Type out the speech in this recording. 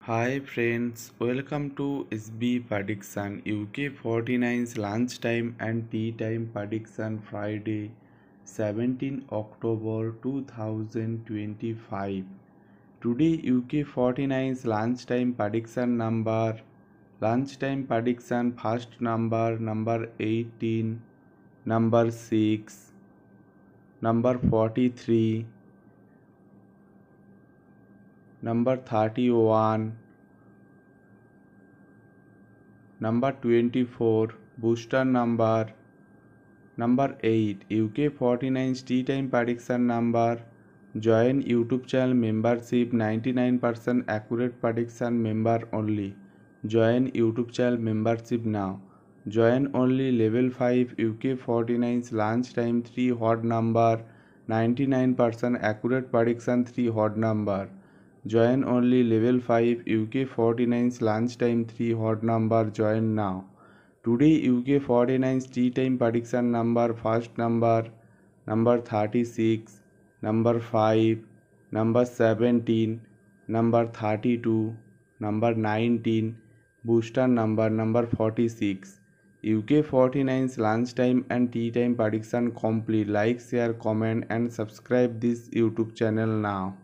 Hi friends, welcome to SB Prediction UK49s Lunchtime and Teatime Prediction Friday 17 October 2025. Today UK49s Lunchtime Prediction first number 18, number 6, number 43, number 31, number 24, booster number 8, UK49's tea time prediction number. Join YouTube channel membership, 99% accurate prediction member only. Join YouTube channel membership now. Join only level 5 UK49's lunchtime 3 hot number, 99% accurate prediction 3 hot number. Join only level 5 UK49's lunchtime 3 hot number. Join now. Today UK49's tea time prediction number first number 36, number 5, number 17, number 32, number 19, booster number 46. UK49's lunchtime and tea time prediction complete. Like, share, comment and subscribe this YouTube channel now.